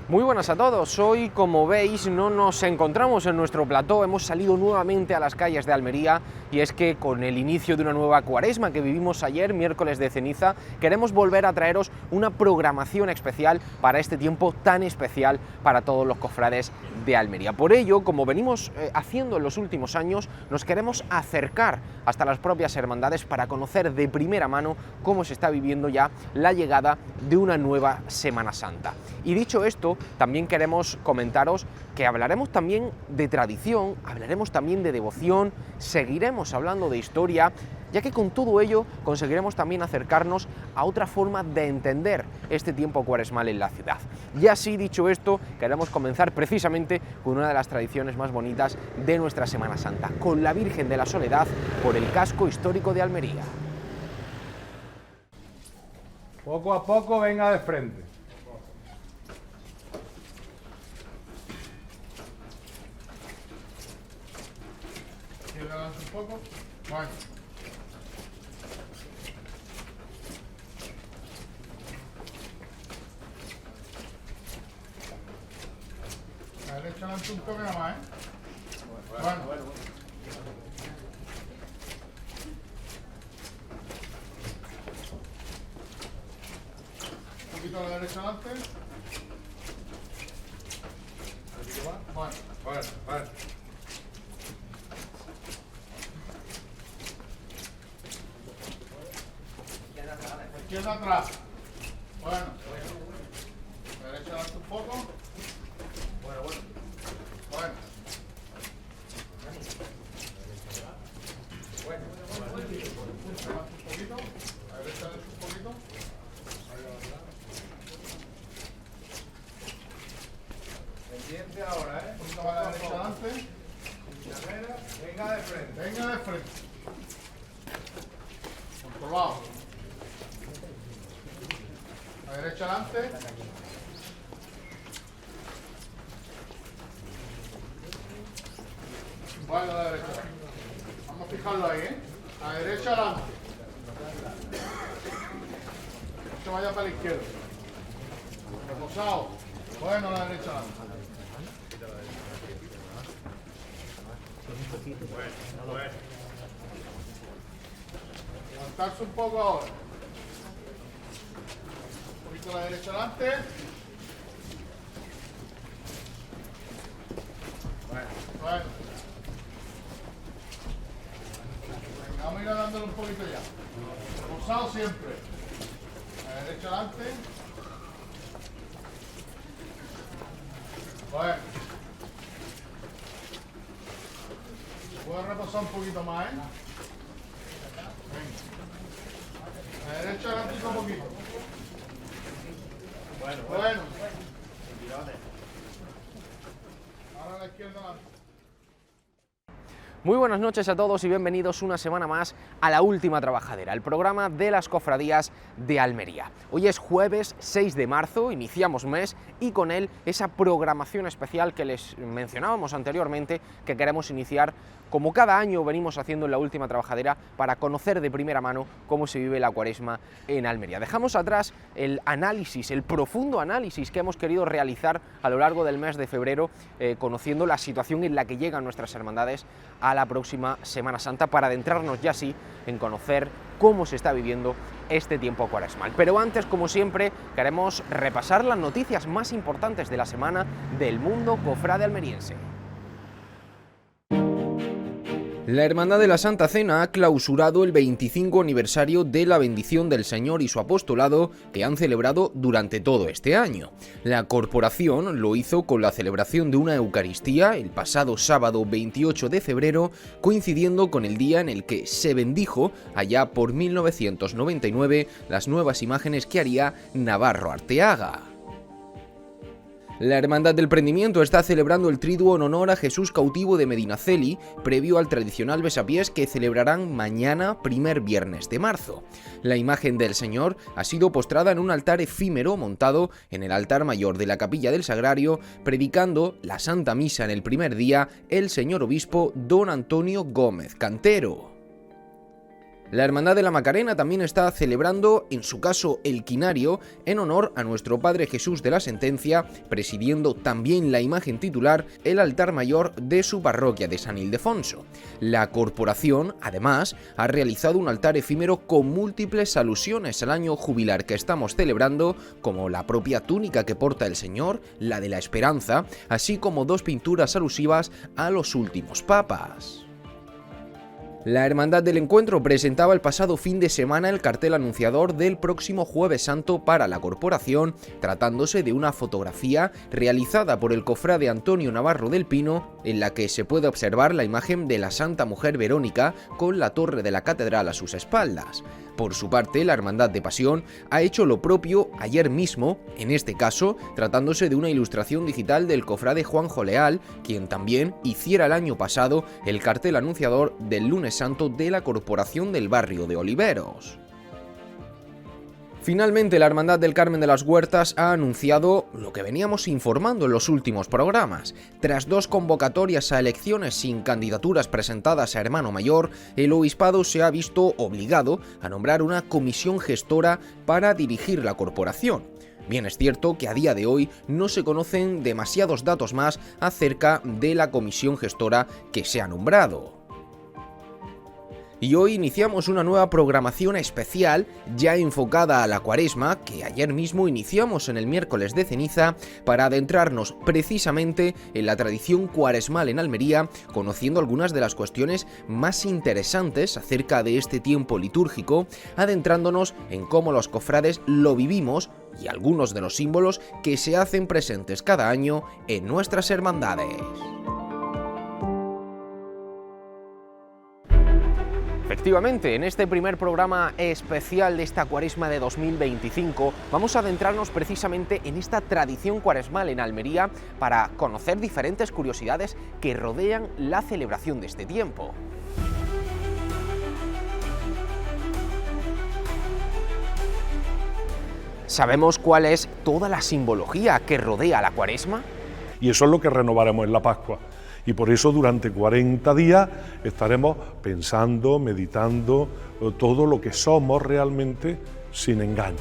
Muy buenas a todos, hoy como veis no nos encontramos en nuestro plató, hemos salido nuevamente a las calles de Almería y es que con el inicio de una nueva cuaresma que vivimos ayer, miércoles de ceniza, queremos volver a traeros una programación especial para este tiempo tan especial para todos los cofrades de Almería. Por ello, como venimos haciendo en los últimos años, nos queremos acercar hasta las propias hermandades para conocer de primera mano cómo se está viviendo ya la llegada de una nueva Semana Santa. Y dicho esto, también queremos comentaros que hablaremos también de tradición, hablaremos también de devoción, seguiremos hablando de historia, ya que con todo ello conseguiremos también acercarnos a otra forma de entender este tiempo cuaresmal en la ciudad. Y así, dicho esto, queremos comenzar precisamente con una de las tradiciones más bonitas de nuestra Semana Santa, con la Virgen de la Soledad por el casco histórico de Almería. Poco a poco venga de frente. ¿Quiere avanzar un poco? Bueno. A la derecha adelante un toque nada más, ¿eh? Bueno. Un poquito a la derecha adelante. Un poquito más. Bueno. Izquierda atrás. Bueno. La derecha adelante un poco. Bueno. Un poquito. A la derecha adelante un poquito. Pendiente ahora, ¿eh? Un poquito más a la derecha adelante. Venga de frente. Controlado. A la derecha adelante. Vale, a la derecha. Vamos a fijarlo ahí, ¿eh? A la derecha adelante. No se vaya para la izquierda. Reposado. Bueno, a la derecha adelante. Bueno. Levantarse un poco ahora. Un poquito a la derecha adelante. Bueno. Venga, vamos a ir dándole un poquito ya. Reposado siempre. A la derecha adelante. Bueno. Puedo reposar un poquito más, ¿eh? Venga. A la derecha adelante un poquito. Bueno. Ahora a la izquierda adelante. Muy buenas noches a todos y bienvenidos una semana más a La Última Trabajadera, el programa de las cofradías de Almería. Hoy es jueves 6 de marzo, iniciamos mes y con él esa programación especial que les mencionábamos anteriormente que queremos iniciar como cada año venimos haciendo en La Última Trabajadera para conocer de primera mano cómo se vive la cuaresma en Almería. Dejamos atrás el análisis, el profundo análisis que hemos querido realizar a lo largo del mes de febrero, conociendo la situación en la que llegan nuestras hermandades a la próxima Semana Santa para adentrarnos ya sí en conocer cómo se está viviendo este tiempo cuaresmal. Pero antes, como siempre, queremos repasar las noticias más importantes de la semana del mundo cofrade almeriense. La Hermandad de la Santa Cena ha clausurado el 25 aniversario de la bendición del Señor y su apostolado que han celebrado durante todo este año. La corporación lo hizo con la celebración de una Eucaristía el pasado sábado 28 de febrero, coincidiendo con el día en el que se bendijo, allá por 1999, las nuevas imágenes que haría Navarro Arteaga. La Hermandad del Prendimiento está celebrando el triduo en honor a Jesús cautivo de Medinaceli, previo al tradicional besapiés que celebrarán mañana, primer viernes de marzo. La imagen del Señor ha sido postrada en un altar efímero montado en el altar mayor de la Capilla del Sagrario, predicando la Santa Misa en el primer día el señor obispo don Antonio Gómez Cantero. La Hermandad de la Macarena también está celebrando, en su caso, el quinario, en honor a nuestro Padre Jesús de la Sentencia, presidiendo también la imagen titular, el altar mayor de su parroquia de San Ildefonso. La corporación, además, ha realizado un altar efímero con múltiples alusiones al año jubilar que estamos celebrando, como la propia túnica que porta el Señor, la de la Esperanza, así como 2 pinturas alusivas a los últimos papas. La Hermandad del Encuentro presentaba el pasado fin de semana el cartel anunciador del próximo Jueves Santo para la corporación, tratándose de una fotografía realizada por el cofrade Antonio Navarro del Pino, en la que se puede observar la imagen de la Santa Mujer Verónica con la torre de la catedral a sus espaldas. Por su parte, la Hermandad de Pasión ha hecho lo propio ayer mismo, en este caso, tratándose de una ilustración digital del cofrade Juanjo Leal, quien también hiciera el año pasado el cartel anunciador del Lunes Santo de la Corporación del Barrio de Oliveros. Finalmente, la Hermandad del Carmen de las Huertas ha anunciado lo que veníamos informando en los últimos programas. Tras 2 convocatorias a elecciones sin candidaturas presentadas a hermano mayor, el obispado se ha visto obligado a nombrar una comisión gestora para dirigir la corporación. Bien es cierto que a día de hoy no se conocen demasiados datos más acerca de la comisión gestora que se ha nombrado. Y hoy iniciamos una nueva programación especial ya enfocada a la Cuaresma, que ayer mismo iniciamos en el miércoles de ceniza, para adentrarnos precisamente en la tradición cuaresmal en Almería, conociendo algunas de las cuestiones más interesantes acerca de este tiempo litúrgico, adentrándonos en cómo los cofrades lo vivimos y algunos de los símbolos que se hacen presentes cada año en nuestras hermandades. Efectivamente, en este primer programa especial de esta Cuaresma de 2025 vamos a adentrarnos precisamente en esta tradición cuaresmal en Almería para conocer diferentes curiosidades que rodean la celebración de este tiempo. ¿Sabemos cuál es toda la simbología que rodea la Cuaresma? Y eso es lo que renovaremos en la Pascua. Y por eso durante 40 días estaremos pensando, meditando todo lo que somos realmente sin engaños.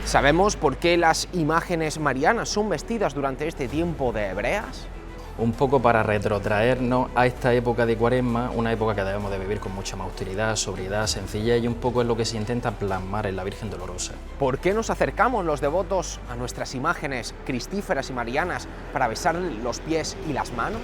¿Sabemos por qué las imágenes marianas son vestidas durante este tiempo de hebreas? Un poco para retrotraernos a esta época de Cuaresma, una época que debemos de vivir con mucha más austeridad, sobriedad, sencillez, y un poco es lo que se intenta plasmar en la Virgen Dolorosa. ¿Por qué nos acercamos los devotos a nuestras imágenes cristíferas y marianas para besar los pies y las manos?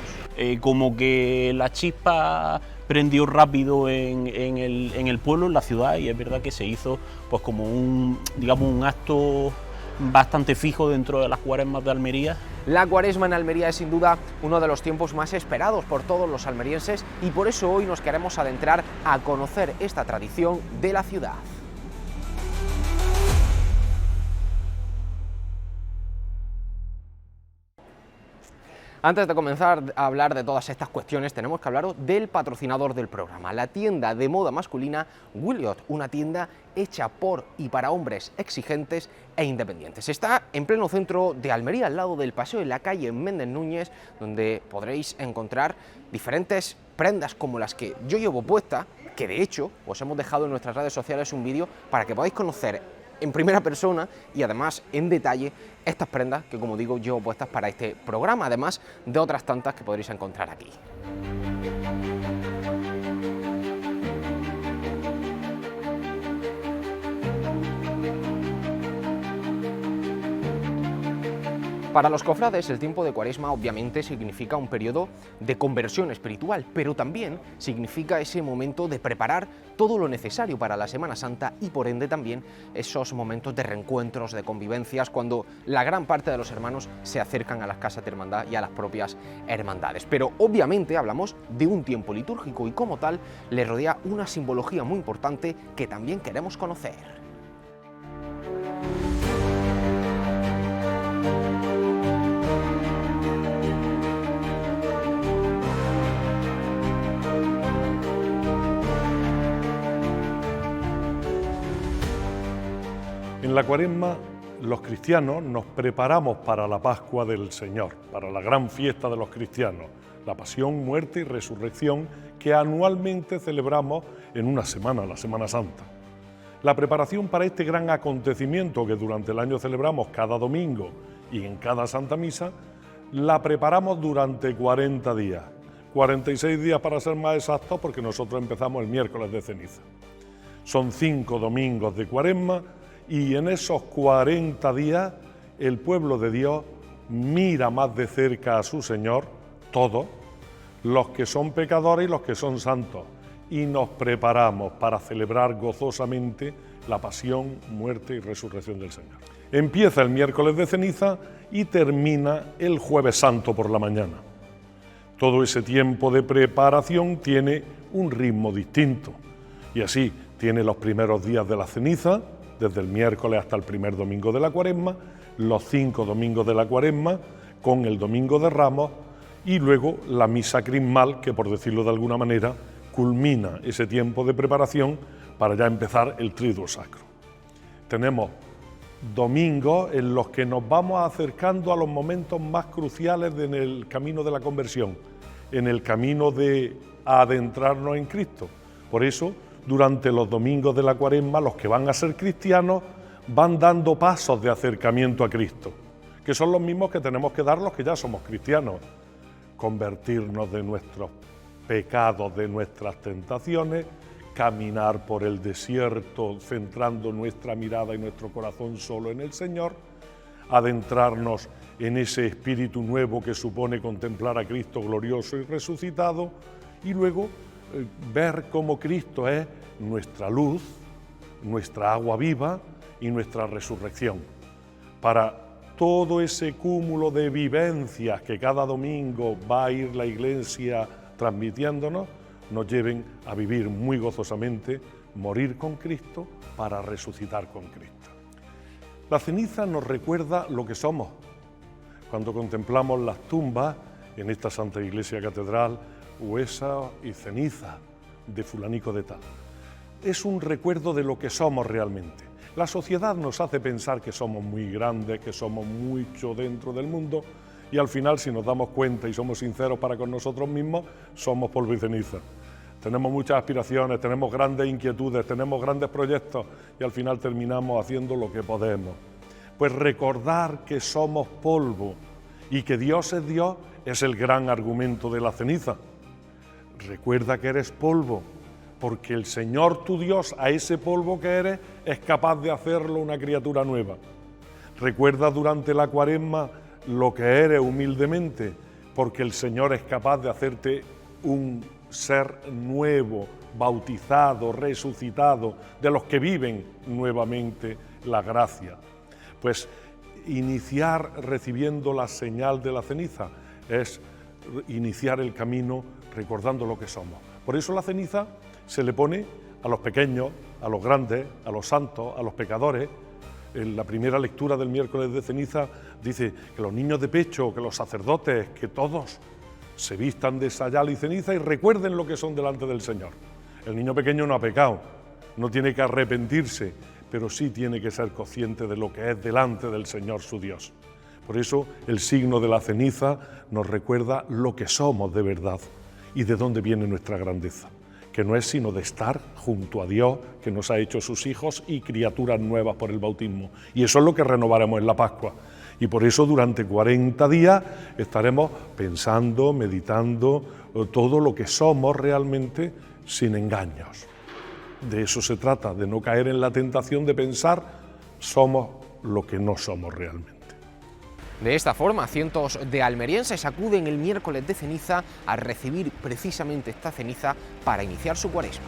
Como que la chispa prendió rápido en el pueblo, en la ciudad, y es verdad que se hizo pues como un acto bastante fijo dentro de las Cuaresmas de Almería. La Cuaresma en Almería es sin duda uno de los tiempos más esperados por todos los almerienses y por eso hoy nos queremos adentrar a conocer esta tradición de la ciudad. Antes de comenzar a hablar de todas estas cuestiones, tenemos que hablar del patrocinador del programa, la tienda de moda masculina Williot, una tienda hecha por y para hombres exigentes e independientes. Está en pleno centro de Almería, al lado del paseo en la calle Méndez Núñez, donde podréis encontrar diferentes prendas como las que yo llevo puesta, que de hecho os hemos dejado en nuestras redes sociales un vídeo para que podáis conocer en primera persona y además en detalle estas prendas que, como digo, llevo puestas para este programa, además de otras tantas que podréis encontrar aquí. Para los cofrades, el tiempo de Cuaresma obviamente significa un periodo de conversión espiritual, pero también significa ese momento de preparar todo lo necesario para la Semana Santa y por ende también esos momentos de reencuentros, de convivencias, cuando la gran parte de los hermanos se acercan a las casas de hermandad y a las propias hermandades. Pero obviamente hablamos de un tiempo litúrgico y como tal le rodea una simbología muy importante que también queremos conocer. En la Cuaresma los cristianos nos preparamos para la Pascua del Señor, para la gran fiesta de los cristianos, la pasión, muerte y resurrección que anualmente celebramos en una semana, la Semana Santa. La preparación para este gran acontecimiento que durante el año celebramos cada domingo y en cada Santa Misa, la preparamos durante 40 días, 46 días para ser más exactos, porque nosotros empezamos el miércoles de ceniza. Son 5 domingos de Cuaresma y en esos 40 días el pueblo de Dios mira más de cerca a su Señor, todos, los que son pecadores y los que son santos, y nos preparamos para celebrar gozosamente la pasión, muerte y resurrección del Señor. Empieza el miércoles de ceniza y termina el jueves santo por la mañana. Todo ese tiempo de preparación tiene un ritmo distinto y así tiene los primeros días de la ceniza, desde el miércoles hasta el primer domingo de la Cuaresma, los 5 domingos de la Cuaresma con el domingo de Ramos y luego la misa crismal, que por decirlo de alguna manera culmina ese tiempo de preparación para ya empezar el Triduo Sacro. Tenemos domingos en los que nos vamos acercando a los momentos más cruciales en el camino de la conversión, en el camino de adentrarnos en Cristo. Por eso, durante los domingos de la Cuaresma, los que van a ser cristianos van dando pasos de acercamiento a Cristo, que son los mismos que tenemos que dar los que ya somos cristianos. Convertirnos de nuestros pecados, de nuestras tentaciones, caminar por el desierto centrando nuestra mirada y nuestro corazón solo en el Señor, adentrarnos en ese espíritu nuevo que supone contemplar a Cristo glorioso y resucitado y luego ver cómo Cristo es nuestra luz, nuestra agua viva y nuestra resurrección. Para todo ese cúmulo de vivencias que cada domingo va a ir la Iglesia transmitiéndonos, nos lleven a vivir muy gozosamente, morir con Cristo para resucitar con Cristo. La ceniza nos recuerda lo que somos. Cuando contemplamos las tumbas en esta Santa Iglesia Catedral, huesa y ceniza de fulanico de tal. Es un recuerdo de lo que somos realmente. La sociedad nos hace pensar que somos muy grandes, que somos mucho dentro del mundo y al final, si nos damos cuenta y somos sinceros para con nosotros mismos, somos polvo y ceniza. Tenemos muchas aspiraciones, tenemos grandes inquietudes, tenemos grandes proyectos y al final terminamos haciendo lo que podemos. Pues recordar que somos polvo y que Dios es el gran argumento de la ceniza. Recuerda que eres polvo, porque el Señor tu Dios, a ese polvo que eres, es capaz de hacerlo una criatura nueva. Recuerda durante la Cuaresma lo que eres humildemente, porque el Señor es capaz de hacerte un ser nuevo, bautizado, resucitado, de los que viven nuevamente la gracia. Pues iniciar recibiendo la señal de la ceniza es iniciar el camino recordando lo que somos. Por eso la ceniza se le pone a los pequeños, a los grandes, a los santos, a los pecadores. En la primera lectura del miércoles de ceniza dice que los niños de pecho, que los sacerdotes, que todos se vistan de sayal y ceniza y recuerden lo que son delante del Señor. El niño pequeño no ha pecado, no tiene que arrepentirse, pero sí tiene que ser consciente de lo que es delante del Señor su Dios. Por eso el signo de la ceniza nos recuerda lo que somos de verdad y de dónde viene nuestra grandeza, que no es sino de estar junto a Dios, que nos ha hecho sus hijos y criaturas nuevas por el bautismo. Y eso es lo que renovaremos en la Pascua. Y por eso durante 40 días estaremos pensando, meditando todo lo que somos realmente sin engaños. De eso se trata, de no caer en la tentación de pensar somos lo que no somos realmente. De esta forma, cientos de almerienses acuden el miércoles de ceniza a recibir precisamente esta ceniza para iniciar su Cuaresma.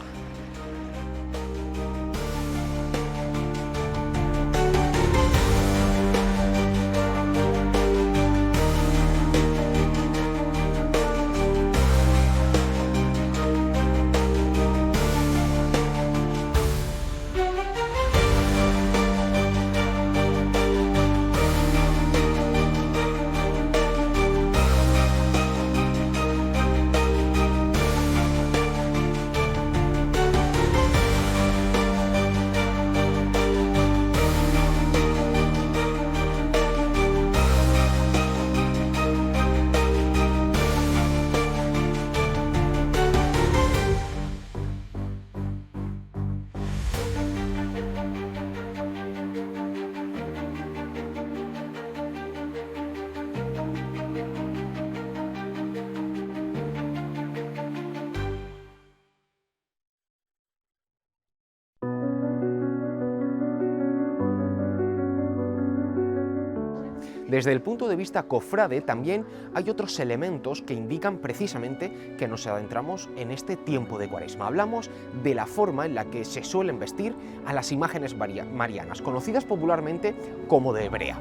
Desde el punto de vista cofrade también hay otros elementos que indican precisamente que nos adentramos en este tiempo de Cuaresma. Hablamos de la forma en la que se suelen vestir a las imágenes marianas, conocidas popularmente como de hebrea.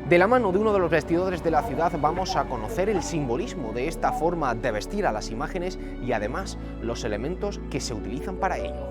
De la mano de uno de los vestidores de la ciudad vamos a conocer el simbolismo de esta forma de vestir a las imágenes y además los elementos que se utilizan para ello.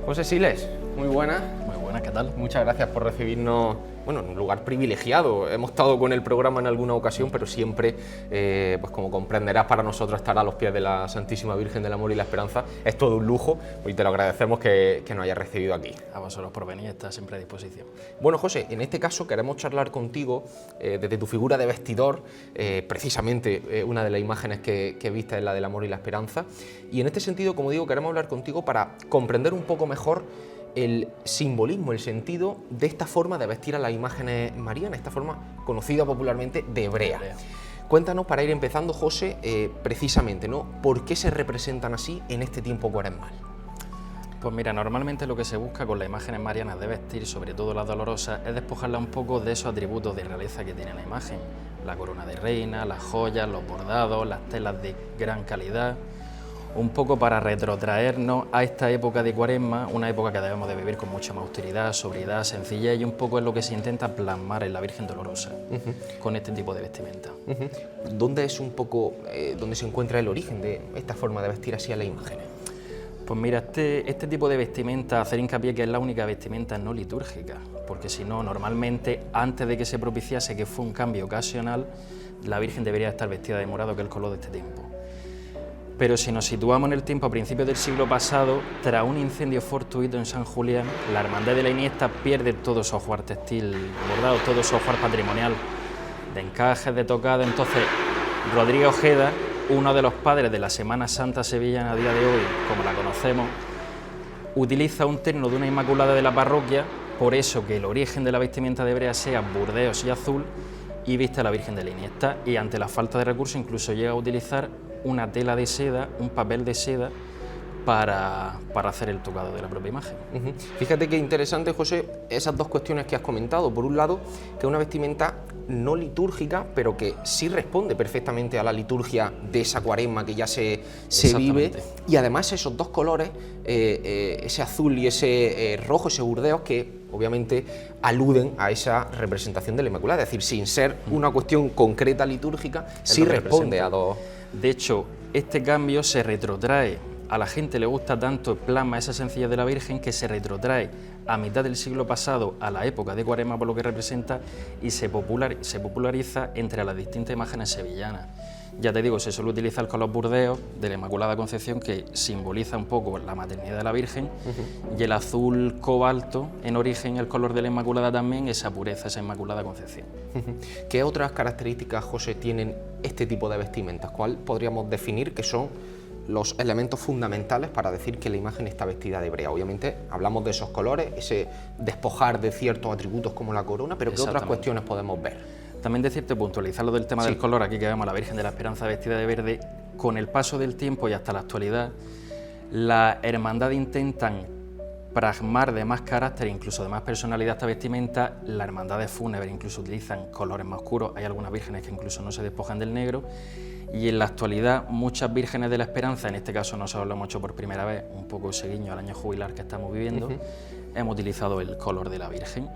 José Siles, muy buenas. Muy buenas, ¿qué tal? Muchas gracias por recibirnos, bueno, en un lugar privilegiado. Hemos estado con el programa en alguna ocasión, pero siempre, pues como comprenderás, para nosotros estar a los pies de la Santísima Virgen del Amor y la Esperanza es todo un lujo, y te lo agradecemos que nos hayas recibido aquí. A vosotros por venir, está siempre a disposición. Bueno, José, en este caso queremos charlar contigo desde tu figura de vestidor, precisamente una de las imágenes que viste es la del Amor y la Esperanza, y en este sentido, como digo, queremos hablar contigo para comprender un poco mejor el simbolismo, el sentido de esta forma de vestir a las imágenes marianas, esta forma conocida popularmente de hebrea. Cuéntanos, para ir empezando, José, precisamente, ¿no?, ¿por qué se representan así en este tiempo cuaresmal? Pues mira, normalmente lo que se busca con las imágenes marianas de vestir, sobre todo las dolorosas, es despojarla un poco de esos atributos de realeza que tiene la imagen. La corona de reina, las joyas, los bordados, las telas de gran calidad, un poco para retrotraernos a esta época de Cuaresma, una época que debemos de vivir con mucha más austeridad, sobriedad, sencillez, y un poco es lo que se intenta plasmar en la Virgen Dolorosa, con este tipo de vestimenta. ¿Dónde es un poco, dónde se encuentra el origen de esta forma de vestir así a las imágenes? Pues mira, este tipo de vestimenta, hacer hincapié que es la única vestimenta no litúrgica, porque si no, normalmente, antes de que se propiciase que fue un cambio ocasional, la Virgen debería estar vestida de morado, que es el color de este tiempo. Pero si nos situamos en el tiempo a principios del siglo pasado, tras un incendio fortuito en San Julián, la Hermandad de la Iniesta pierde todo su ajuar textil bordado, todo su ajuar patrimonial de encajes, de tocado. Entonces, Rodrigo Ojeda, uno de los padres de la Semana Santa sevillana a día de hoy, como la conocemos, utiliza un terno de una Inmaculada de la parroquia, por eso que el origen de la vestimenta de hebrea sea burdeos y azul, y viste a la Virgen de la Iniesta, y ante la falta de recursos incluso llega a utilizar una tela de seda, un papel de seda, para hacer el tocado de la propia imagen. Fíjate qué interesante, José, esas dos cuestiones que has comentado. Por un lado, que es una vestimenta no litúrgica, pero que sí responde perfectamente a la liturgia de esa Cuaresma que ya se vive, y además esos dos colores, ese azul y ese rojo, ese burdeos, que obviamente aluden a esa representación de la Inmaculada, es decir, sin ser una cuestión concreta litúrgica, sí responde a dos. De hecho, este cambio se retrotrae, a la gente le gusta tanto, plasma esa sencillez de la Virgen, que se retrotrae a mitad del siglo pasado, a la época de Cuaresma, por lo que representa, y se populariza entre las distintas imágenes sevillanas. Ya te digo, se suele utilizar con los burdeos de la Inmaculada Concepción, que simboliza un poco la maternidad de la Virgen, y el azul cobalto, en origen el color de la Inmaculada también, esa pureza, esa Inmaculada Concepción. ¿Qué otras características, José, tienen este tipo de vestimentas? ¿Cuál podríamos definir que son los elementos fundamentales para decir que la imagen está vestida de hebrea? Obviamente hablamos de esos colores, ese despojar de ciertos atributos como la corona, pero ¿qué otras cuestiones podemos ver? También decirte, puntualizar lo del tema del color, aquí que vemos a la Virgen de la Esperanza vestida de verde. Con el paso del tiempo y hasta la actualidad, la hermandad intentan plasmar de más carácter, incluso de más personalidad esta vestimenta. Las hermandades fúnebres incluso utilizan colores más oscuros, hay algunas vírgenes que incluso no se despojan del negro, y en la actualidad muchas vírgenes de la Esperanza, en este caso no se lo hemos hecho por primera vez, un poco seguiño al año jubilar que estamos viviendo, hemos utilizado el color de la Virgen.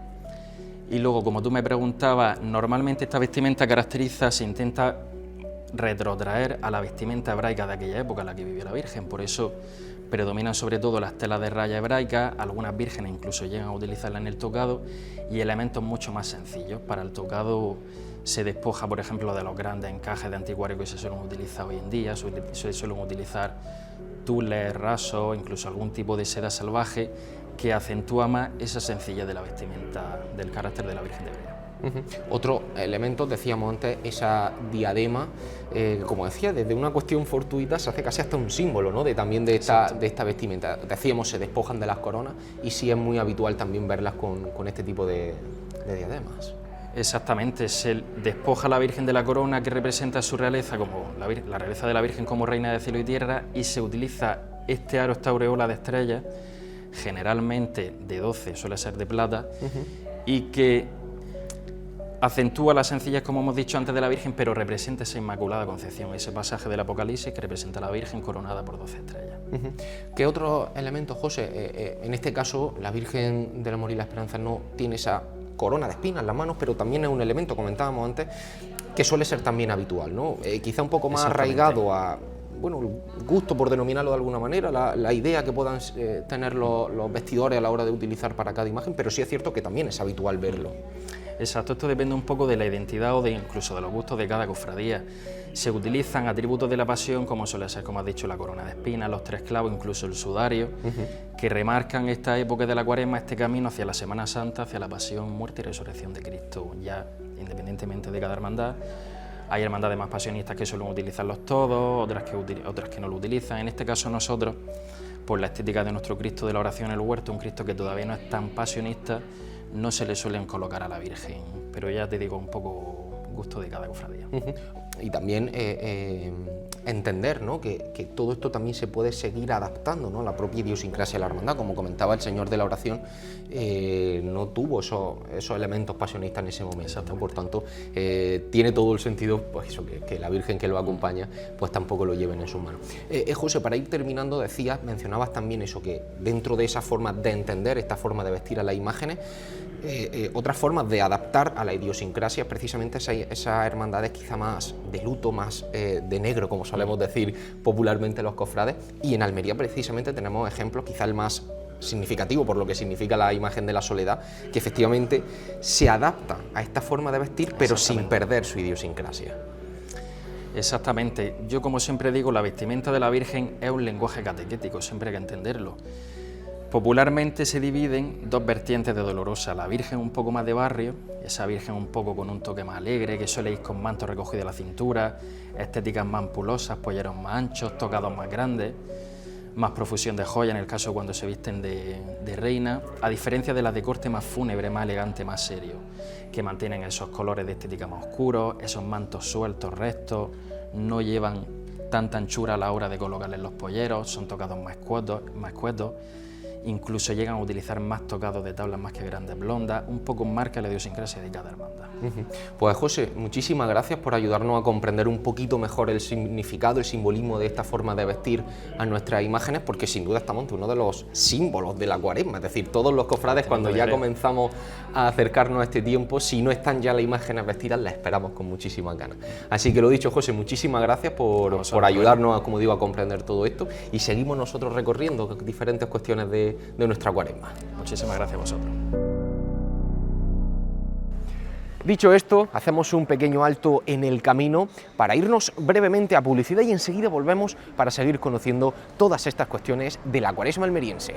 Y luego, como tú me preguntabas, normalmente esta vestimenta caracteriza, se intenta retrotraer a la vestimenta hebraica de aquella época en la que vivió la Virgen, por eso predominan sobre todo las telas de raya hebraica, algunas vírgenes incluso llegan a utilizarla en el tocado, y elementos mucho más sencillos. Para el tocado se despoja, por ejemplo, de los grandes encajes de anticuario que se suelen utilizar hoy en día, se suelen utilizar tules, rasos, incluso algún tipo de seda salvaje, que acentúa más esa sencillez de la vestimenta, del carácter de la Virgen de Hebrea. Otro elemento, decíamos antes, esa diadema, como decía, desde una cuestión fortuita se hace casi hasta un símbolo, ¿no?, también de esta vestimenta. Decíamos, se despojan de las coronas, y sí es muy habitual también verlas con este tipo de diademas. Exactamente, se despoja a la Virgen de la corona que representa su realeza, como la realeza de la Virgen como reina de cielo y tierra, y se utiliza este aro, esta aureola de estrellas, generalmente de 12, suele ser de plata, y que acentúa la sencillez, como hemos dicho antes, de la Virgen, pero representa esa Inmaculada Concepción, ese pasaje del Apocalipsis que representa a la Virgen coronada por 12 estrellas. ¿Qué otros elementos, José? En este caso, la Virgen del Amor y la Esperanza no tiene esa corona de espinas en las manos, pero también es un elemento, comentábamos antes, que suele ser también habitual, ¿no? Quizá un poco más arraigado a, bueno, el gusto, por denominarlo de alguna manera, la idea que puedan tener los vestidores a la hora de utilizar para cada imagen, pero sí es cierto que también es habitual verlo. Exacto, esto depende un poco de la identidad o de incluso de los gustos de cada cofradía. Se utilizan atributos de la pasión, como suele ser, como has dicho, la corona de espinas, los 3 clavos, incluso el sudario, que remarcan esta época de la Cuaresma, este camino hacia la Semana Santa, hacia la pasión, muerte y resurrección de Cristo. Ya, independientemente de cada hermandad, hay hermandades más pasionistas que suelen utilizarlos todos, otras que no lo utilizan. En este caso nosotros, por la estética de nuestro Cristo de la oración en el huerto, un Cristo que todavía no es tan pasionista, no se le suelen colocar a la Virgen, pero ya te digo, un poco gusto de cada cofradía. Y también entender, ¿no?, que todo esto también se puede seguir adaptando, ¿no?, a la propia idiosincrasia de la hermandad. Como comentaba el señor de la oración, no tuvo esos elementos pasionistas en ese momento, ¿no? Por tanto, tiene todo el sentido, pues eso, que la Virgen que lo acompaña pues tampoco lo lleven en sus manos. José, para ir terminando, mencionabas también eso, que dentro de esa forma de entender, esta forma de vestir a las imágenes, otras formas de adaptar a la idiosincrasia, precisamente esas hermandades quizá más de luto, más de negro, como solemos decir popularmente los cofrades, y en Almería precisamente tenemos ejemplos, quizá el más significativo por lo que significa la imagen de la Soledad, que efectivamente se adapta a esta forma de vestir, pero sin perder su idiosincrasia. Exactamente, yo como siempre digo, la vestimenta de la Virgen es un lenguaje catequético, siempre hay que entenderlo. Popularmente se dividen 2 vertientes de Dolorosa, la Virgen un poco más de barrio, esa Virgen un poco con un toque más alegre, que suele ir con mantos recogidos de la cintura, estéticas más ampulosas, polleros más anchos, tocados más grandes, más profusión de joya en el caso cuando se visten de reina, a diferencia de las de corte más fúnebre, más elegante, más serio, que mantienen esos colores de estética más oscuros, esos mantos sueltos, rectos, no llevan tanta anchura a la hora de colocarles los polleros, son tocados más escuetos, incluso llegan a utilizar más tocados de tablas más que grandes blondas, un poco marca la idiosincrasia de cada hermandad. Pues José, muchísimas gracias por ayudarnos a comprender un poquito mejor el significado, el simbolismo de esta forma de vestir a nuestras imágenes, porque sin duda estamos ante uno de los símbolos de la Cuaresma, es decir, todos los cofrades cuando ya comenzamos a acercarnos a este tiempo, si no están ya las imágenes vestidas, las esperamos con muchísimas ganas. Así que lo dicho, José, muchísimas gracias por ayudarnos, como digo, a comprender todo esto, y seguimos nosotros recorriendo diferentes cuestiones de nuestra Cuaresma. Muchísimas gracias a vosotros. Dicho esto, hacemos un pequeño alto en el camino para irnos brevemente a publicidad y enseguida volvemos para seguir conociendo todas estas cuestiones de la Cuaresma almeriense.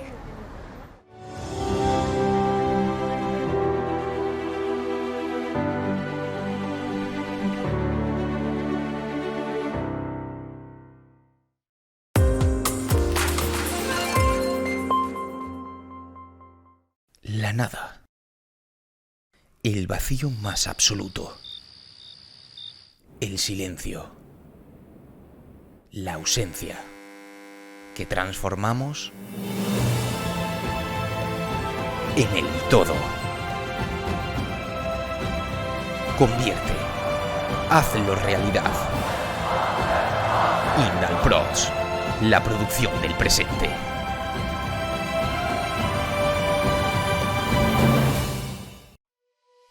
La nada. El vacío más absoluto. El silencio. La ausencia. Que transformamos en el todo. Convierte. Hazlo realidad. Indalprods. La producción del presente.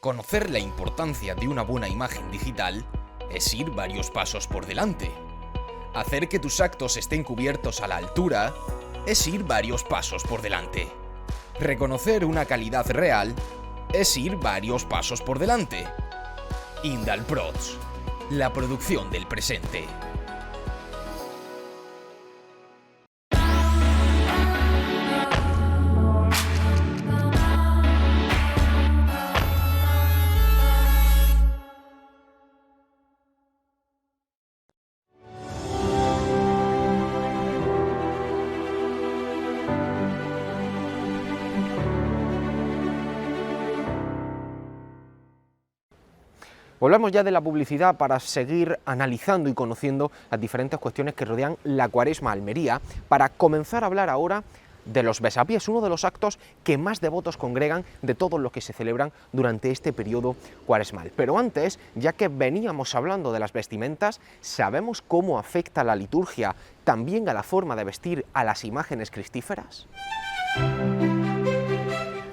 Conocer la importancia de una buena imagen digital es ir varios pasos por delante. Hacer que tus actos estén cubiertos a la altura es ir varios pasos por delante. Reconocer una calidad real es ir varios pasos por delante. Indalprods, la producción del presente. Volvemos ya de la publicidad para seguir analizando y conociendo las diferentes cuestiones que rodean la Cuaresma Almería, para comenzar a hablar ahora de los besapiés, uno de los actos que más devotos congregan de todos los que se celebran durante este periodo cuaresmal. Pero antes, ya que veníamos hablando de las vestimentas, ¿sabemos cómo afecta la liturgia también a la forma de vestir a las imágenes cristíferas?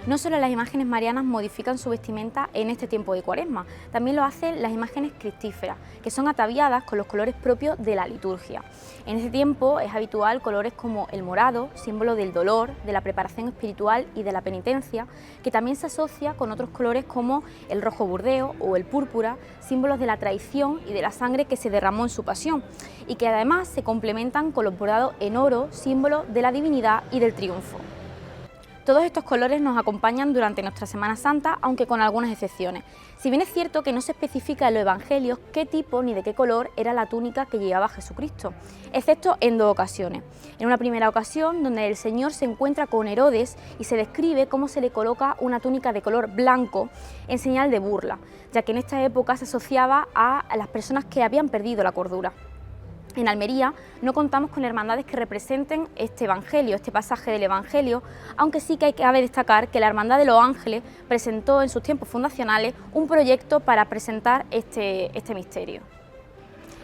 No solo las imágenes marianas modifican su vestimenta en este tiempo de Cuaresma, también lo hacen las imágenes cristíferas, que son ataviadas con los colores propios de la liturgia. En este tiempo es habitual colores como el morado, símbolo del dolor, de la preparación espiritual y de la penitencia, que también se asocia con otros colores como el rojo burdeo o el púrpura, símbolos de la traición y de la sangre que se derramó en su pasión, y que además se complementan con los bordados en oro, símbolo de la divinidad y del triunfo. Todos estos colores nos acompañan durante nuestra Semana Santa, aunque con algunas excepciones. Si bien es cierto que no se especifica en los evangelios qué tipo ni de qué color era la túnica que llevaba Jesucristo, excepto en dos ocasiones. En una primera ocasión, donde el Señor se encuentra con Herodes y se describe cómo se le coloca una túnica de color blanco en señal de burla, ya que en esta época se asociaba a las personas que habían perdido la cordura. En Almería no contamos con hermandades que representen este evangelio, este pasaje del evangelio, aunque sí que cabe destacar que la Hermandad de los Ángeles presentó en sus tiempos fundacionales un proyecto para presentar este misterio.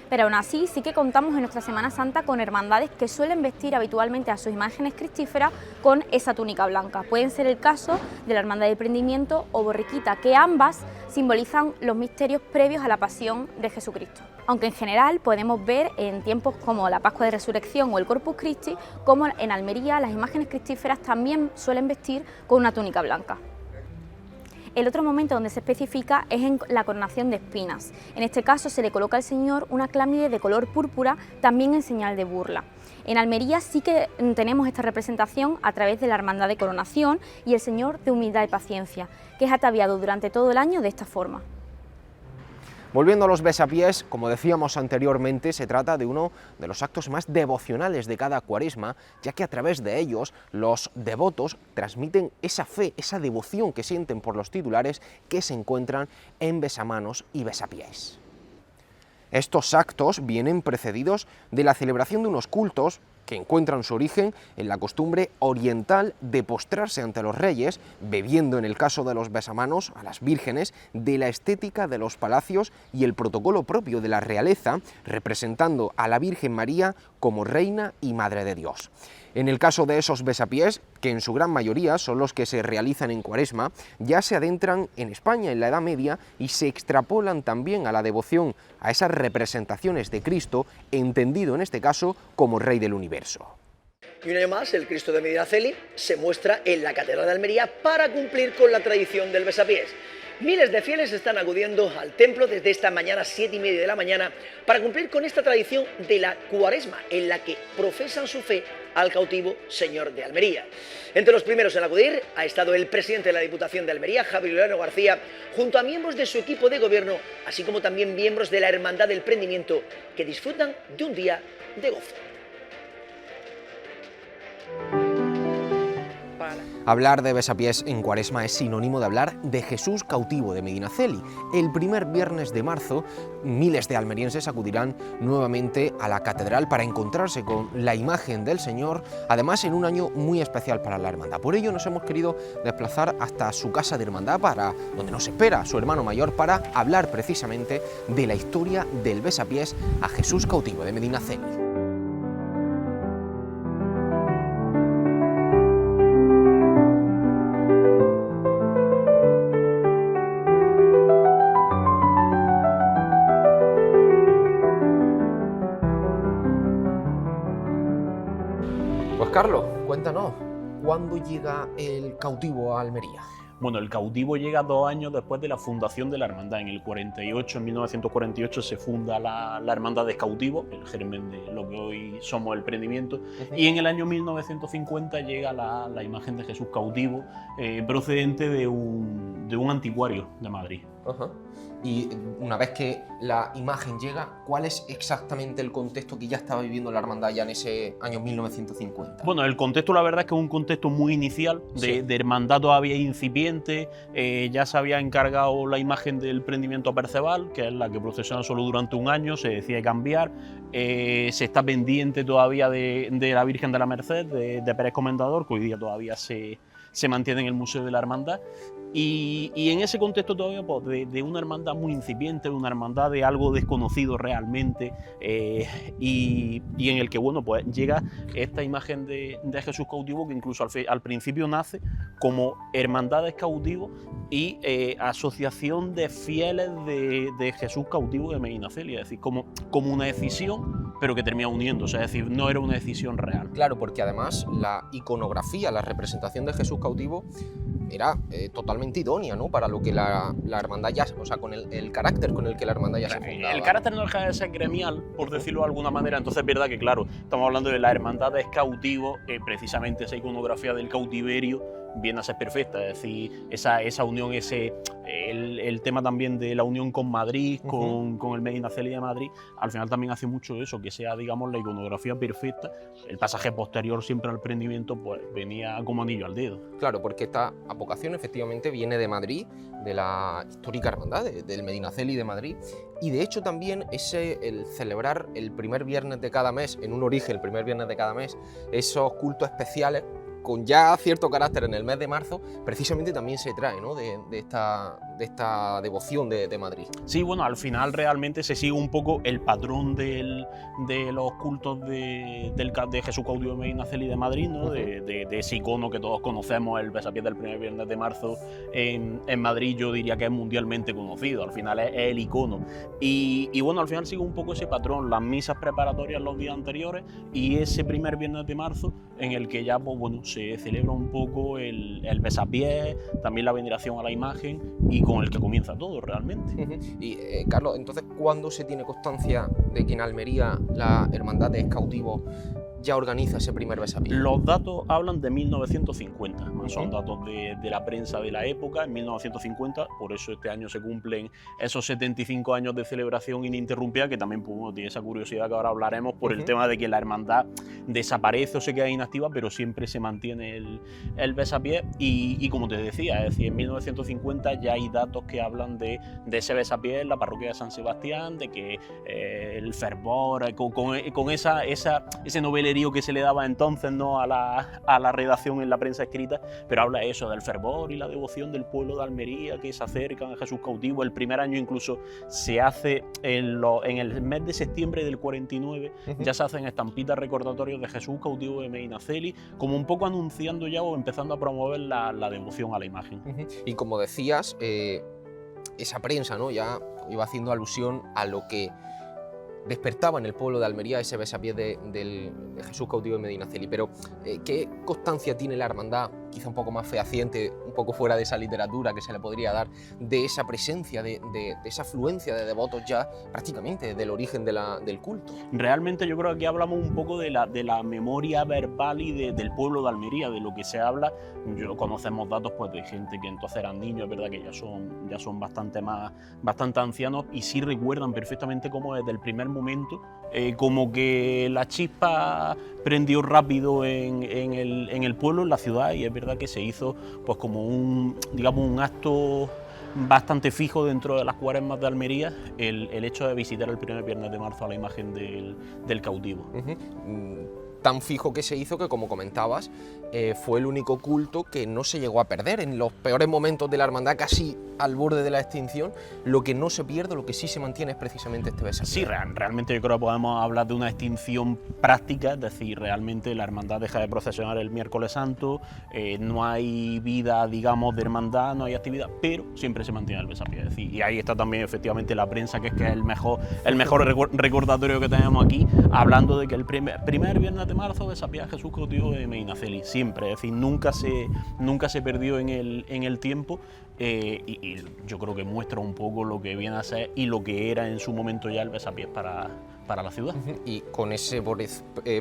Pero aún así sí que contamos en nuestra Semana Santa con hermandades que suelen vestir habitualmente a sus imágenes cristíferas con esa túnica blanca. Pueden ser el caso de la Hermandad del Prendimiento o Borriquita, que ambas simbolizan los misterios previos a la pasión de Jesucristo. Aunque en general podemos ver en tiempos como la Pascua de Resurrección o el Corpus Christi, como en Almería las imágenes cristíferas también suelen vestir con una túnica blanca. El otro momento donde se especifica es en la coronación de espinas. En este caso se le coloca al Señor una clámide de color púrpura, también en señal de burla. En Almería sí que tenemos esta representación a través de la Hermandad de Coronación y el Señor de Humildad y Paciencia, que es ataviado durante todo el año de esta forma. Volviendo a los besapiés, como decíamos anteriormente, se trata de uno de los actos más devocionales de cada Cuaresma, ya que a través de ellos los devotos transmiten esa fe, esa devoción que sienten por los titulares que se encuentran en besamanos y besapiés. Estos actos vienen precedidos de la celebración de unos cultos que encuentran su origen en la costumbre oriental de postrarse ante los reyes, bebiendo en el caso de los besamanos a las vírgenes de la estética de los palacios y el protocolo propio de la realeza, representando a la Virgen María como reina y madre de Dios. En el caso de esos besapiés, que en su gran mayoría son los que se realizan en Cuaresma, ya se adentran en España en la Edad Media y se extrapolan también a la devoción a esas representaciones de Cristo, entendido en este caso como Rey del Universo. Y un año más, el Cristo de Medinaceli se muestra en la Catedral de Almería para cumplir con la tradición del besapiés. Miles de fieles están acudiendo al templo desde esta mañana, 7:30 de la mañana, para cumplir con esta tradición de la Cuaresma, en la que profesan su fe al cautivo Señor de Almería. Entre los primeros en acudir ha estado el presidente de la Diputación de Almería, Javier Loreno García, junto a miembros de su equipo de gobierno, así como también miembros de la Hermandad del Prendimiento, que disfrutan de un día de gozo. Hablar de besapiés en Cuaresma es sinónimo de hablar de Jesús cautivo de Medinaceli. El primer viernes de marzo, miles de almerienses acudirán nuevamente a la catedral para encontrarse con la imagen del Señor, además en un año muy especial para la hermandad. Por ello nos hemos querido desplazar hasta su casa de hermandad, donde nos espera su hermano mayor, para hablar precisamente de la historia del besapiés a Jesús cautivo de Medinaceli. Pues Carlos, cuéntanos, ¿cuándo llega el cautivo a Almería? Bueno, el cautivo llega 2 años después de la fundación de la hermandad. En el 48, en 1948, se funda la hermandad de cautivos, el germen de lo que hoy somos el Prendimiento, y en el año 1950 llega la imagen de Jesús cautivo, procedente de un anticuario de Madrid. Ajá. Y una vez que la imagen llega, ¿cuál es exactamente el contexto que ya estaba viviendo la hermandad ya en ese año 1950? Bueno, el contexto la verdad es que es un contexto muy inicial, de hermandad todavía incipiente. Ya se había encargado la imagen del prendimiento a Perceval, que es la que procesiona solo durante un año, se decide cambiar. Se está pendiente todavía de la Virgen de la Merced, de Pérez Comendador, que hoy día todavía se mantiene en el Museo de la Hermandad. Y en ese contexto todavía pues, de una hermandad muy incipiente, de una hermandad de algo desconocido realmente, y en el que bueno, pues llega esta imagen de Jesús cautivo, que incluso al principio nace como hermandades cautivos y asociación de fieles de Jesús cautivo de Medinaceli, es decir, como una decisión, pero que termina uniéndose, es decir, no era una decisión real. Claro, porque además la iconografía, la representación de Jesús cautivo era totalmente idónea, ¿no? Para lo que la hermandad ya, o sea, con el carácter con el que la hermandad ya se fundaba. El carácter no deja de ser gremial, por decirlo de alguna manera, entonces es verdad que, claro, estamos hablando de la hermandad de cautivos, precisamente esa iconografía del cautiverio viene a ser perfecta, es decir, esa unión, el tema también de la unión con Madrid, con el Medinaceli de Madrid, al final también hace mucho eso, que sea, digamos, la iconografía perfecta. El pasaje posterior siempre al prendimiento pues venía como anillo al dedo. Claro, porque esta advocación efectivamente viene de Madrid, de la histórica hermandad, del Medinaceli de Madrid, y de hecho también el celebrar el primer viernes de cada mes, en un origen el primer viernes de cada mes, esos cultos especiales, con ya cierto carácter en el mes de marzo, precisamente también se trae, ¿no? de esta devoción de Madrid. Sí, bueno, al final realmente se sigue un poco el patrón de los cultos de Jesús cautivo de Medinaceli de Madrid, ¿no? de ese icono que todos conocemos, el besapiés del primer viernes de marzo en Madrid. Yo diría que es mundialmente conocido, al final es el icono. Y bueno, al final sigue un poco ese patrón, las misas preparatorias los días anteriores y ese primer viernes de marzo en el que ya, pues bueno, se celebra un poco el besapiés, también la veneración a la imagen y con el que comienza todo realmente. Y Carlos, entonces, ¿cuándo se tiene constancia de que en Almería la hermandad de cautivos ya organiza ese primer besapiés? Los datos hablan de 1950, son datos de la prensa de la época, en 1950, por eso este año se cumplen esos 75 años de celebración ininterrumpida, que también pues, tiene esa curiosidad que ahora hablaremos por el tema de que la hermandad desaparece o se queda inactiva, pero siempre se mantiene el besapiés y como te decía, es decir, en 1950 ya hay datos que hablan de ese besapiés en la parroquia de San Sebastián, de que el fervor, con ese novelero que se le daba entonces, ¿no? a la redacción en la prensa escrita, pero habla eso del fervor y la devoción del pueblo de Almería que se acercan a Jesús cautivo. El primer año incluso se hace en el mes de septiembre del 49, ya se hacen estampitas recordatorios de Jesús cautivo de Medinaceli, como un poco anunciando ya o empezando a promover la devoción a la imagen. Y como decías, esa prensa, ¿no? ya iba haciendo alusión a lo que despertaba en el pueblo de Almería ese besapiés de Jesús cautivo de Medinaceli. Pero ¿qué constancia tiene la hermandad, quizá un poco más fehaciente, un poco fuera de esa literatura que se le podría dar, de esa presencia, de esa afluencia de devotos ya prácticamente del origen del culto? Realmente yo creo que aquí hablamos un poco de la memoria verbal y del pueblo de Almería, de lo que se habla. Conocemos datos pues, de gente que entonces eran niños, es verdad que ya son bastante ancianos y sí recuerdan perfectamente cómo desde el primer momento como que la chispa prendió rápido en el pueblo, en la ciudad, y es verdad que se hizo pues como un acto bastante fijo dentro de las cuaresmas de Almería el hecho de visitar el primer viernes de marzo a la imagen del cautivo. Tan fijo que se hizo que, como comentabas, fue el único culto que no se llegó a perder. En los peores momentos de la hermandad, casi al borde de la extinción, lo que no se pierde, lo que sí se mantiene es precisamente este besapiés. Sí, realmente yo creo que podemos hablar de una extinción práctica, es decir, realmente la hermandad deja de procesionar el miércoles santo, no hay vida, digamos, de hermandad, no hay actividad, pero siempre se mantiene el besapiés. Es decir, y ahí está también efectivamente la prensa, que es el mejor recordatorio que tenemos aquí, hablando de que el primer viernes de marzo besapiés Jesús cautivo de Medinaceli, siempre, es decir, nunca se perdió en el tiempo. Y yo creo que muestra un poco lo que viene a ser y lo que era en su momento ya el besapiés para la ciudad. Y con ese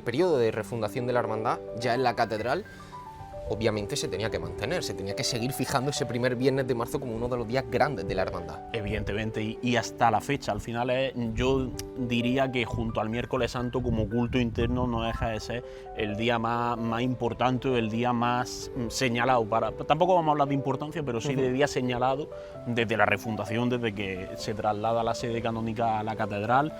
periodo de refundación de la hermandad, ya en la catedral, obviamente se tenía que mantener, se tenía que seguir fijando ese primer viernes de marzo como uno de los días grandes de la hermandad. Evidentemente, y hasta la fecha, al final yo diría que junto al miércoles santo como culto interno no deja de ser el día más importante o el día más señalado. Tampoco vamos a hablar de importancia, pero sí de día señalado desde la refundación, desde que se traslada la sede canónica a la catedral.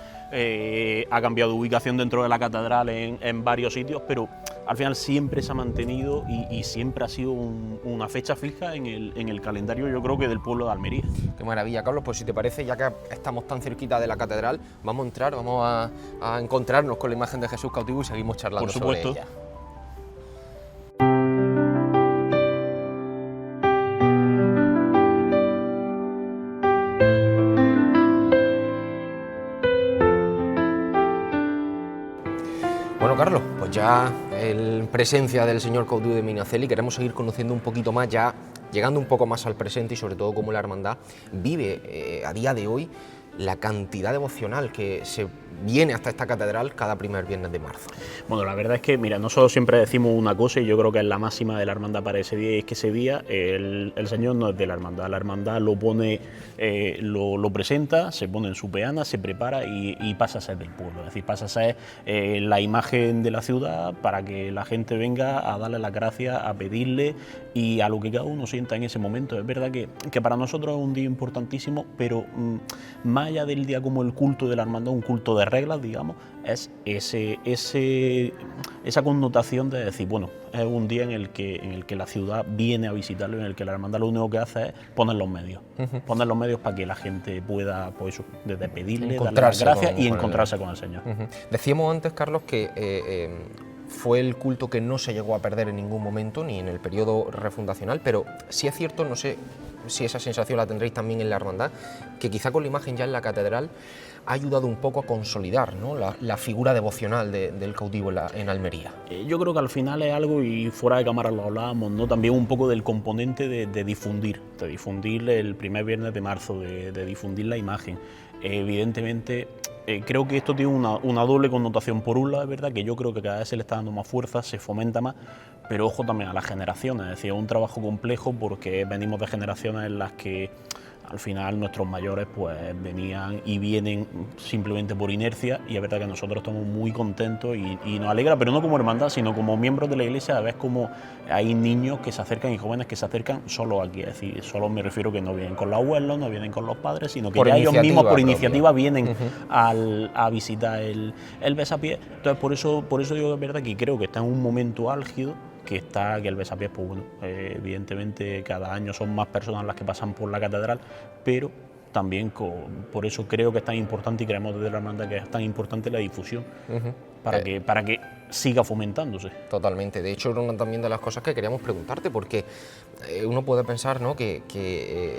Ha cambiado de ubicación dentro de la catedral en varios sitios, pero al final siempre se ha mantenido y siempre ha sido una fecha fija en el calendario, yo creo que del pueblo de Almería. Qué maravilla, Carlos. Pues si te parece, ya que estamos tan cerquita de la catedral, vamos a entrar, vamos a encontrarnos con la imagen de Jesús cautivo y seguimos charlando Por supuesto. sobre ella. Bueno, Carlos, pues ya en presencia del señor cautivo de Medinaceli queremos seguir conociendo un poquito más, ya llegando un poco más al presente y sobre todo cómo la hermandad vive a día de hoy la cantidad devocional que se viene hasta esta catedral cada primer viernes de marzo. Bueno, la verdad es que, mira, nosotros siempre decimos una cosa y yo creo que es la máxima de la hermandad para ese día, y es que ese día el Señor no es de la hermandad lo pone, lo presenta, se pone en su peana, se prepara y pasa a ser del pueblo, es decir, pasa a ser la imagen de la ciudad para que la gente venga a darle las gracias, a pedirle y a lo que cada uno sienta en ese momento. Es verdad que para nosotros es un día importantísimo, pero más allá del día como el culto de la hermandad, un culto de reglas, digamos, es esa connotación de decir, bueno, es un día en el que la ciudad viene a visitarlo, en el que la hermandad lo único que hace es poner los medios, poner los medios para que la gente pueda, pues eso, desde pedirle, darle las gracias y encontrarse con el Señor. Decíamos antes, Carlos, que fue el culto que no se llegó a perder en ningún momento, ni en el periodo refundacional, pero sí es cierto, no sé si esa sensación la tendréis también en la hermandad, que quizá con la imagen ya en la catedral ha ayudado un poco a consolidar, ¿no?, la figura devocional del cautivo en Almería. Yo creo que al final es algo, y fuera de cámara lo hablábamos, ¿no?, también un poco del componente de difundir el primer viernes de marzo, de difundir la imagen. Evidentemente, creo que esto tiene una doble connotación. Por un lado, es verdad que yo creo que cada vez se le está dando más fuerza, se fomenta más, pero ojo también a las generaciones, es decir, es un trabajo complejo porque venimos de generaciones en las que al final nuestros mayores pues venían y vienen simplemente por inercia, y es verdad que nosotros estamos muy contentos y nos alegra, pero no como hermandad, sino como miembros de la iglesia, a ver cómo hay niños que se acercan y jóvenes que se acercan solo aquí, es decir, solo me refiero que no vienen con los abuelos, no vienen con los padres, sino que ya ellos mismos por iniciativa vienen a visitar el besapiés. Entonces por eso digo que es verdad que creo que está en un momento álgido, que el besapiés, pues bueno, evidentemente cada año son más personas las que pasan por la catedral, pero también por eso creo que es tan importante, y creemos desde la hermandad que es tan importante la difusión, para que siga fomentándose. Totalmente. De hecho, era una también de las cosas que queríamos preguntarte, porque uno puede pensar, ¿no?, que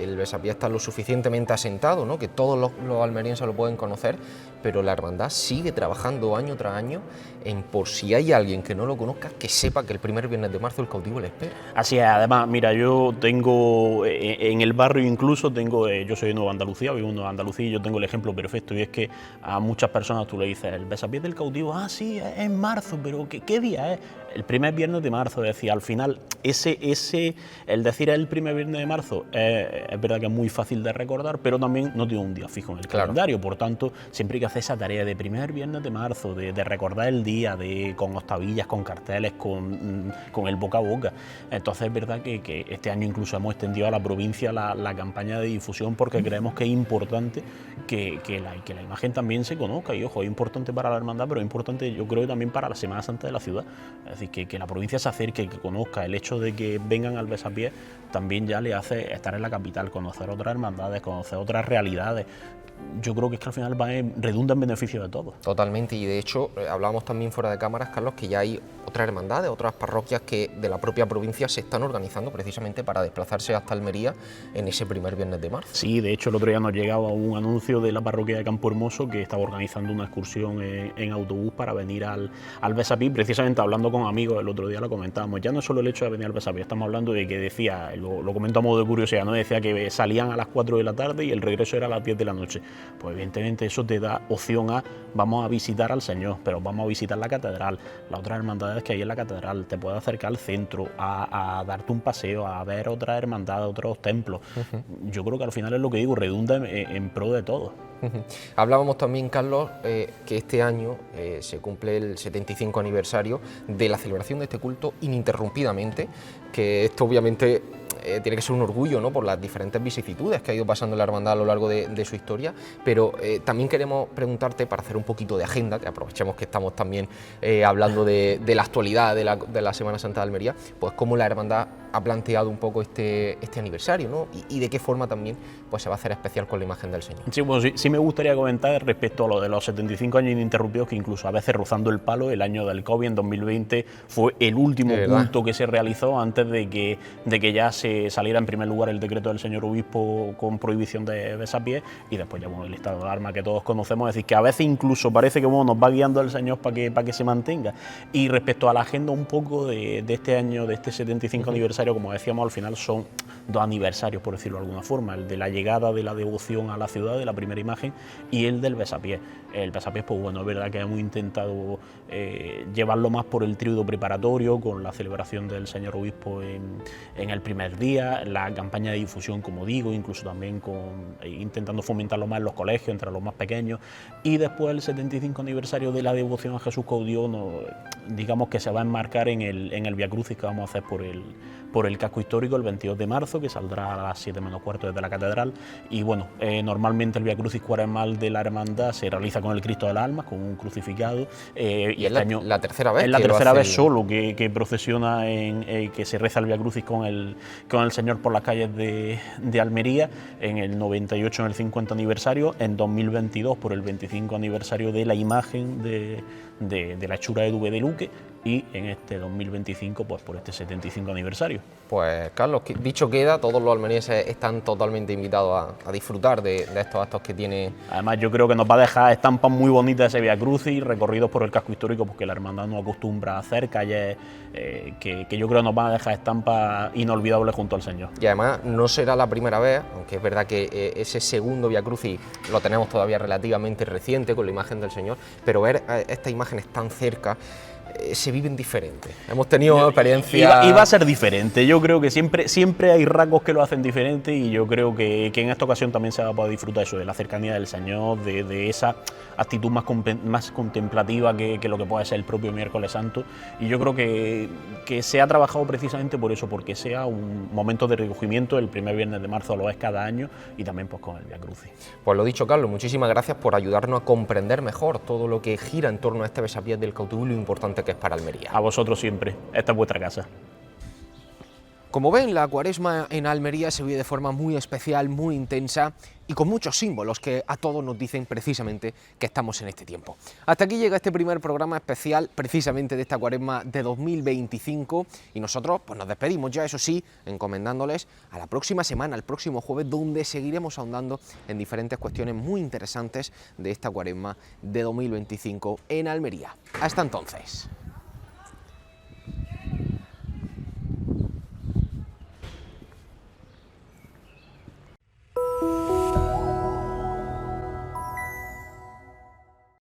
el besapiés está lo suficientemente asentado, ¿no?, que todos los almerienses lo pueden conocer, pero la hermandad sigue trabajando año tras año en, por si hay alguien que no lo conozca, que sepa que el primer viernes de marzo el cautivo le espera. Así es. Además, mira, yo tengo en el barrio incluso, yo soy de Nueva Andalucía, vivo en Nueva Andalucía, y yo tengo el ejemplo perfecto, y es que a muchas personas tú le dices, el besapiés del cautivo, sí, es en marzo, pero ¿qué día es? El primer viernes de marzo. Es decir, al final, el decir el primer viernes de marzo es verdad que es muy fácil de recordar, pero también no tiene un día fijo en el calendario. Por tanto, siempre hay que hacer esa tarea de primer viernes de marzo, de recordar el día, con octavillas, con carteles, con el boca a boca. Entonces es verdad que este año incluso hemos extendido a la provincia la campaña de difusión, porque creemos que es importante que la imagen también se conozca. Y ojo, es importante para la hermandad, pero es importante, yo creo, también para la Semana Santa de la ciudad. Es decir, que la provincia se acerque, que conozca. El hecho de que vengan al besapiés también ya le hace estar en la capital, conocer otras hermandades, conocer otras realidades. Yo creo que es que al final redunda en beneficio de todos. Totalmente, y de hecho hablábamos también fuera de cámaras, Carlos, que ya hay otras hermandades, otras parroquias que de la propia provincia se están organizando precisamente para desplazarse hasta Almería en ese primer viernes de marzo. Sí, de hecho el otro día nos llegaba un anuncio de la parroquia de Campo Hermoso que estaba organizando una excursión en autobús para venir al besapiés, precisamente hablando con amigos, el otro día lo comentábamos, ya no es solo el hecho de venir al besapiés, estamos hablando de que decía, lo comentamos de curiosidad, ¿no? Decía que salían a las 4 de la tarde y el regreso era a las 10 de la noche. Pues evidentemente eso te da opción a, vamos a visitar al Señor, pero vamos a visitar la catedral, las otras hermandades que hay en la catedral, te puedes acercar al centro, a darte un paseo, a ver otras hermandades, otros templos. Yo creo que al final es lo que digo, redunda en pro de todo. Hablábamos también, Carlos, que este año se cumple el 75 aniversario de la celebración de este culto ininterrumpidamente, que esto obviamente tiene que ser un orgullo, ¿no?, por las diferentes vicisitudes que ha ido pasando la hermandad a lo largo de su historia, pero también queremos preguntarte, para hacer un poquito de agenda, que aprovechemos que estamos también hablando de la actualidad de la Semana Santa de Almería, pues cómo la hermandad ha planteado un poco este aniversario, ¿no?, y de qué forma también pues se va a hacer especial con la imagen del Señor. Sí, pues sí me gustaría comentar respecto a lo de los 75 años ininterrumpidos, que incluso a veces rozando el palo, el año del COVID en 2020 fue el último culto que se realizó antes de que ya se saliera en primer lugar el decreto del señor obispo con prohibición de besapiés, y después ya el estado de alarma que todos conocemos. Es decir, que a veces incluso parece que nos va guiando el Señor para que se mantenga. Y respecto a la agenda un poco de este año, de este 75 aniversario, como decíamos, al final son dos aniversarios, por decirlo de alguna forma, el de la llegada de la devoción a la ciudad, de la primera imagen, y el del besapiés. El besapiés, pues bueno, es verdad que hemos intentado llevarlo más por el tríodo preparatorio, con la celebración del señor obispo en el primer día, la campaña de difusión, como digo, incluso también intentando fomentarlo más en los colegios, entre los más pequeños, y después el 75 aniversario de la devoción a Jesús Caudillo, digamos que se va a enmarcar en el Vía Crucis que vamos a hacer por el casco histórico el 22 de marzo, que saldrá a las 7 menos cuarto desde la catedral. Y bueno, normalmente el Vía Crucis cuaresmal de la hermandad se realiza con el Cristo de las Almas, con un crucificado, y este año la tercera vez. Es la tercera vez solo que procesiona, que se reza el Vía Crucis con el Señor por las calles de Almería, en el 98 en el 50 aniversario, en 2022 por el 25 aniversario de la imagen de la hechura de Dube de Luque, y en este 2025 pues por este 75 aniversario. Pues Carlos, dicho queda, todos los almerienses están totalmente invitados a disfrutar de estos actos que tiene. Además yo creo que nos va a dejar estampas muy bonitas ese Vía Crucis, recorridos por el casco histórico, porque la hermandad no acostumbra a hacer calles que yo creo que nos van a dejar estampas inolvidables junto al Señor. Y además no será la primera vez, aunque es verdad que ese segundo Vía Crucis lo tenemos todavía relativamente reciente con la imagen del Señor, pero ver estas imágenes tan cerca se viven diferentes. Hemos tenido experiencias. Y va a ser diferente. Yo creo que siempre hay rasgos que lo hacen diferente, y yo creo que en esta ocasión también se va a poder disfrutar eso, de la cercanía del Señor, de esa actitud más contemplativa que lo que puede ser el propio Miércoles Santo. Y yo creo que se ha trabajado precisamente por eso, porque sea un momento de recogimiento. El primer viernes de marzo lo es cada año, y también pues con el Vía Crucis. Pues lo dicho, Carlos, muchísimas gracias por ayudarnos a comprender mejor todo lo que gira en torno a este besapiés del Cautivo y lo importante que es para Almería. A vosotros siempre, esta es vuestra casa. Como ven, la Cuaresma en Almería se vive de forma muy especial, muy intensa y con muchos símbolos que a todos nos dicen precisamente que estamos en este tiempo. Hasta aquí llega este primer programa especial precisamente de esta Cuaresma de 2025, y nosotros pues nos despedimos ya, eso sí, encomendándoles a la próxima semana, al próximo jueves, donde seguiremos ahondando en diferentes cuestiones muy interesantes de esta Cuaresma de 2025 en Almería. Hasta entonces.